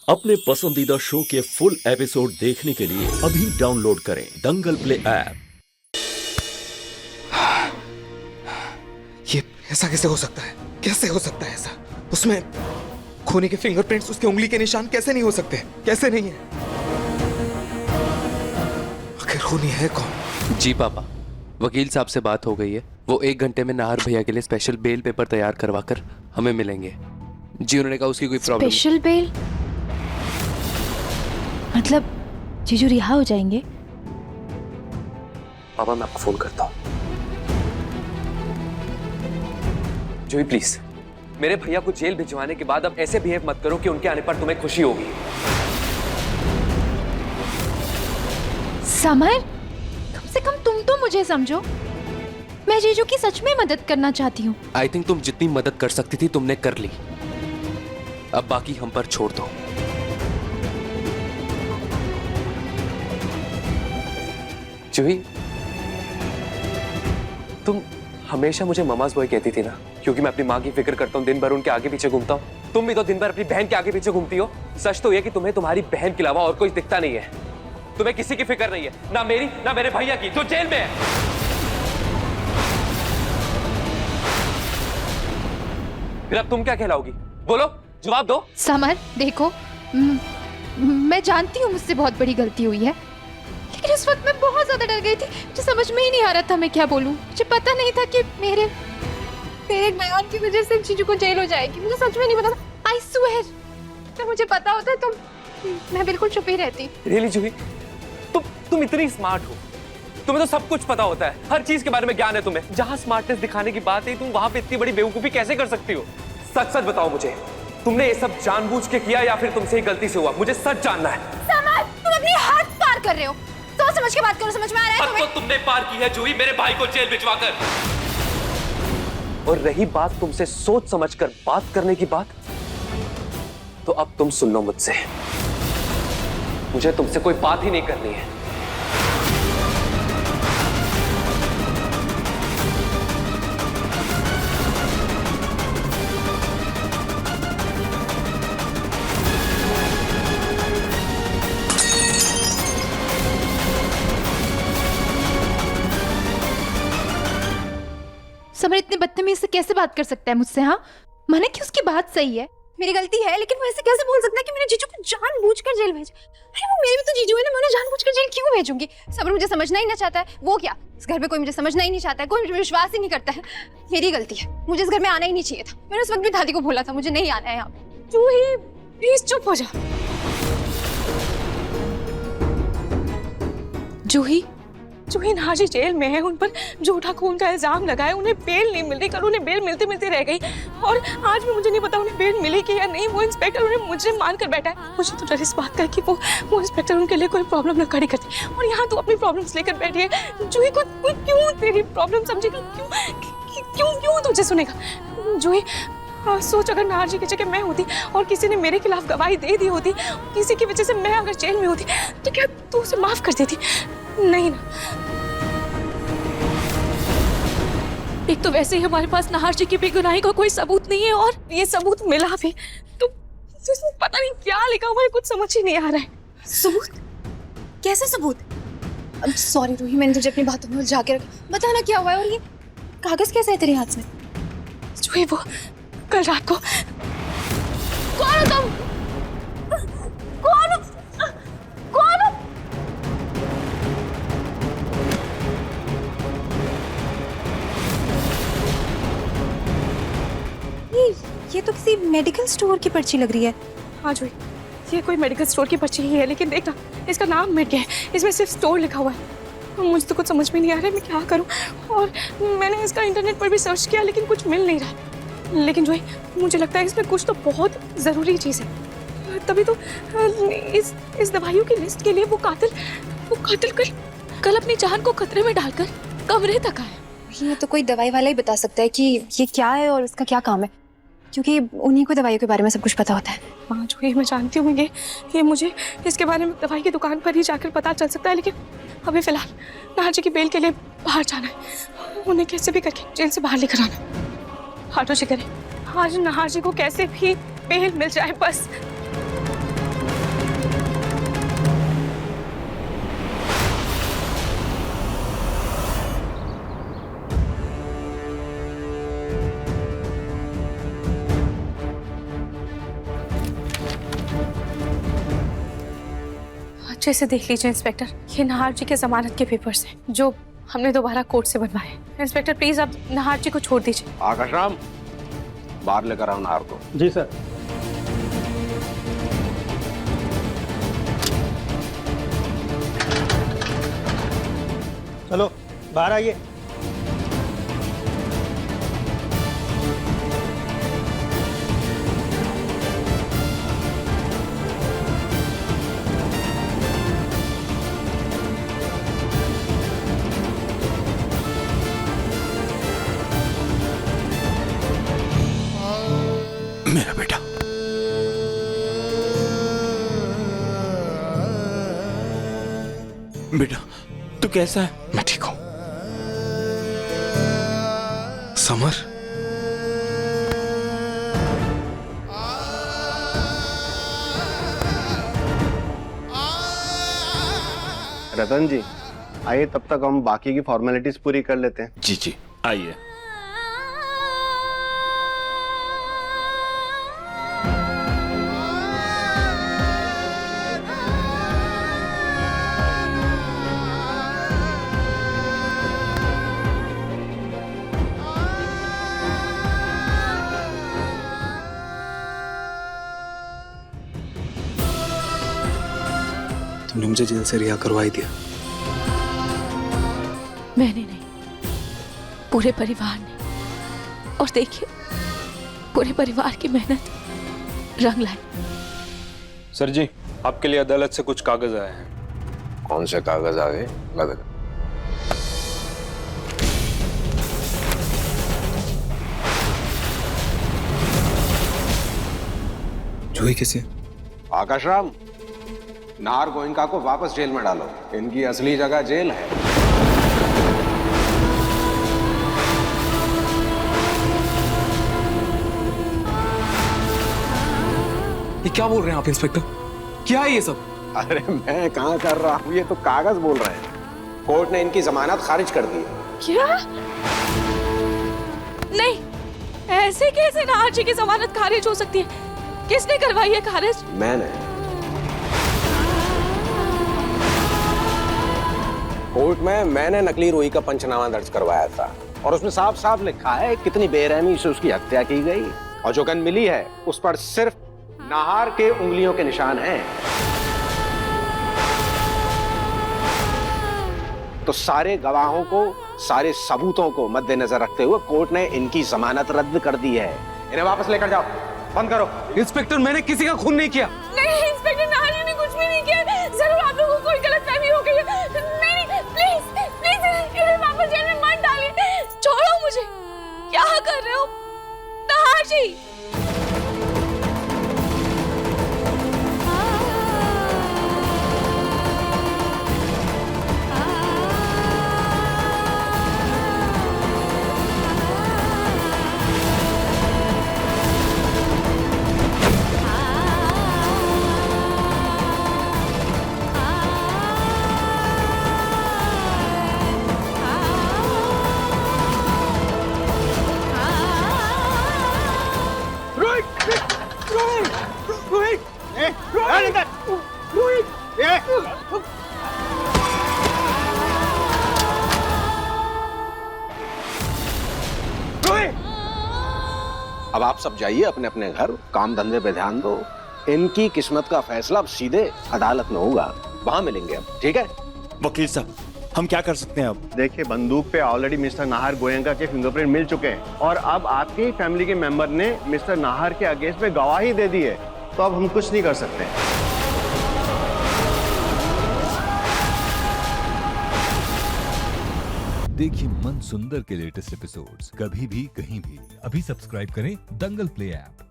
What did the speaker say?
अपने पसंदीदा शो के फुल एपिसोड देखने के लिए अभी डाउनलोड करें दंगल प्ले ऐप। ये ऐसा कैसे हो सकता है? कैसे हो सकता है ऐसा? उसमें खूनी के फिंगरप्रिंट्स, उसके उंगली के निशान कैसे नहीं हो सकते? कैसे नहीं है? आखिर खूनी है कौन? जी पापा, वकील साहब से बात हो गई है। वो 1 घंटे में नाहर भैया के लिए स्पेशल बेल पेपर तैयार करवाकर हमें मिलेंगे। जी उन्होंने कहा उसकी कोई प्रॉब्लम। स्पेशल बेल मतलब जीजू रिहा हो जाएंगे? पापा मैं आपको फोन करता हूँ। जूही प्लीज, मेरे भैया को जेल भिजवाने के बाद अब ऐसे बिहेव मत करो कि उनके आने पर तुम्हें खुशी होगी। समर, कम से कम तुम तो मुझे समझो। मैं जीजू की सच में मदद करना चाहती हूँ। आई थिंक तुम जितनी मदद कर सकती थी तुमने कर ली। अब बाकी हम पर छोड़ दो। जूही, तुम हमेशा मुझे ममाज बॉय कहती थी ना, क्योंकि मैं अपनी माँ की फिक्र करता हूँ, दिन भर उनके आगे पीछे घूमता हूँ। तुम भी तो दिन भर अपनी बहन के आगे पीछे घूमती हो। सच तो यह कि तुम्हें तुम्हारी बहन के अलावा और कोई दिखता नहीं है। तुम्हें किसी की फिक्र नहीं है, ना मेरी ना मेरे भैया की, जो जेल में है। फिर अब तुम क्या कहलाओगी? बोलो, जवाब दो। समर देखो, मैं जानती हूँ मुझसे बहुत बड़ी गलती हुई है, लेकिन उस वक्त मैं बहुत ज्यादा डर गई थी। मुझे समझ में ही नहीं आ रहा था मैं क्या बोलूं। मुझे पता नहीं था कि मेरे बयान की वजह से जीजू को जेल हो जाएगी। मुझे सच में नहीं पता था। आई स्वेयर, तो मुझे पता होता तो मैं बिल्कुल चुप ही रहती। रियली जूही, तुम इतनी स्मार्ट हो, तुम्हें तो सब कुछ पता होता है, हर चीज के बारे में ज्ञान है तुम्हें। जहां स्मार्टनेस दिखाने की बात है, तुम वहां पे इतनी बड़ी बेवकूफी कैसे कर सकती हो? सच सच बताओ मुझे, तुमने ये सब जानबूझ के किया या फिर तुमसे ही गलती से हुआ? मुझे सच जानना है। समर, तुम अपनी हद पार कर रहे हो। सोच समझ के बात करो, समझ में आ रहा है तुम्हें? तो तुमने पार की है जूही, मेरे भाई को जेल भिजवाकर। और रही बात तुमसे सोच समझकर बात करने की बात, तो अब तुम सुन लो मुझसे, मुझे तुमसे कोई बात ही नहीं करनी है। समर इतने बदतमीज से कैसे बात कर सकता है मुझसे? हाँ, माने कि उसकी बात सही है, मेरी गलती है, लेकिन वो ऐसे कैसे बोल सकता है कि मेरे जीजू को जानबूझकर जेल भेज? अरे वो मेरे भी तो जीजू है ना, मैं उन्हें जानबूझकर जेल क्यों भेजूंगी? समर मुझे समझना ही ना चाहता है। वो क्या, इस घर में कोई मुझे समझना ही नहीं चाहता है, कोई मुझे विश्वास ही नहीं करता है। मेरी गलती है, मुझे इस घर में आना ही नहीं चाहिए था। मैंने उस वक्त भी दादी को बोला था मुझे नहीं आना है यहाँ पे। जूही प्लीज चुप हो जा। जूही नाजी जेल में है, उन पर झूठा खून का इल्जाम लगा है, उन्हें बेल नहीं मिल रही। कल उन्हें बेल मिलते मिलते रह गई, और आज भी मुझे नहीं पता उन्हें बेल मिली कि या नहीं। वो इंस्पेक्टर उन्हें मुझे मान कर बैठा है। मुझे तो डर इस बात का कि वो इंस्पेक्टर उनके लिए कोई प्रॉब्लम न खड़ी करती, और यहाँ तो अपनी प्रॉब्लम्स लेकर बैठी है। जूही को क्यों तेरी प्रॉब्लम समझेगा? क्यों तुझे सुनेगा? जूही सोच, अगर नाहर जी की जगह मैं होती और किसी ने मेरे खिलाफ गवाही दे दी होती, किसी की वजह से मैं अगर जेल में होती, तो क्या तू उसे माफ कर देती? नहीं ना। एक तो वैसे ही हमारे पास नाहर जी की बेगुनाही का कोई सबूत नहीं है, और ये सबूत मिला भी तो इसमें पता नहीं क्या लिखा हुआ है, कुछ समझ ही नहीं आ रहा है। सबूत? कैसे सबूत? सॉरी रूही, मैंने तुझे अपनी बातों में उलझा के रखा। बता ना क्या हुआ है, और ये कागज कैसे है तेरे हाथ में? जो है वो कल रात को। कौन हो तुम? कौन हो? ये तो किसी मेडिकल स्टोर की पर्ची लग रही है। हाँ जो ये कोई मेडिकल स्टोर की पर्ची ही है, लेकिन देखना इसका नाम मिट गया है, इसमें सिर्फ स्टोर लिखा हुआ है। मुझे तो कुछ समझ में नहीं आ रहा है मैं क्या करूं, और मैंने इसका इंटरनेट पर भी सर्च किया, लेकिन कुछ मिल नहीं रहा। लेकिन जो है मुझे लगता है इसमें कुछ तो बहुत ज़रूरी चीज़ है, तभी तो इस दवाइयों की लिस्ट के लिए वो कातिल कल अपनी जान को खतरे में डालकर कमरे तक आया। ये तो कोई दवाई वाला ही बता सकता है कि ये क्या है और इसका क्या काम है, क्योंकि उन्हीं को दवाइयों के बारे में सब कुछ पता होता है। हाँ जो मैं जानती हूँ ये मुझे इसके बारे में दवाई की दुकान पर ही जाकर पता चल सकता है, लेकिन अभी फिलहाल नाहर जी की बेल के लिए बाहर जाना है, उन्हें कैसे भी करके जेल से बाहर लेकर आना। हाथों से करें, आज नाहर जी को कैसे भी बेल मिल जाए बस। अच्छे से देख लीजिए इंस्पेक्टर, ये नाहर जी के जमानत के पेपर्स हैं जो हमने दोबारा कोर्ट से बनवाए। इंस्पेक्टर प्लीज अब नाहर जी को छोड़ दीजिए। आकाश राम, बाहर लेकर आओ नाहर को। जी सर। चलो बाहर आइए। मेरा बेटा, बेटा तू कैसा है? मैं ठीक हूं। समर, रतन जी आइए, तब तक हम बाकी की फॉर्मेलिटीज पूरी कर लेते हैं। जी जी आइए। तुमने मुझे जेल से रिहा करवा ही दिया। मैंने नहीं, पूरे परिवार ने। और देखिए पूरे परिवार की मेहनत रंग लाई। सर जी, आपके लिए अदालत से कुछ कागज आए हैं। कौन से कागज आ गए? लगा जूही किसे? आकाश राम, नाहर गोयनका को वापस जेल में डालो। इनकी असली जगह जेल है। ये क्या बोल रहे हैं आप इंस्पेक्टर? क्या है ये सब? अरे मैं कहाँ कर रहा हूँ, ये तो कागज बोल रहे हैं। कोर्ट ने इनकी जमानत खारिज कर दी है। क्या? नहीं, ऐसे कैसे नाहर जी की जमानत खारिज हो सकती है? किसने करवाई है खारिज? मैंने। कोर्ट में मैंने नकली रूही का पंचनामा दर्ज करवाया था और उसमें साफ साफ लिखा है कितनी बेरहमी से उसकी हत्या की गई, और जो गन मिली है उस पर सिर्फ नाहर के उंगलियों के निशान हैं। तो सारे गवाहों को, सारे सबूतों को मद्देनजर रखते हुए कोर्ट ने इनकी जमानत रद्द कर दी है। इन्हें वापस लेकर जाओ, बंद करो। इंस्पेक्टर, मैंने किसी का खून नहीं किया। नहीं इंस्पेक्टर, नाहर जी ने कुछ भी नहीं किया। जरूर आप लोगों को कोई गलतफहमी हो गई है। नहीं, प्लीज प्लीज इन्हें वापस जेल में मत डालिए। छोड़ो मुझे। क्या कर रहे हो नाहर जी? अब आप सब जाइए अपने अपने घर, काम धंधे पे ध्यान दो। इनकी किस्मत का फैसला अब सीधे अदालत में होगा, वहां मिलेंगे अब, ठीक है? वकील साहब, हम क्या कर सकते हैं अब? देखिए, बंदूक पे ऑलरेडी मिस्टर नाहर गोयनका के फिंगरप्रिंट मिल चुके हैं और अब आपके ही फैमिली के मेंबर ने मिस्टर नाहर के अगेंस्ट में गवाही दे दी है, तो अब हम कुछ नहीं कर सकते। देखिए मन सुंदर के लेटेस्ट एपिसोड्स कभी भी कहीं भी। अभी सब्सक्राइब करें दंगल प्ले ऐप।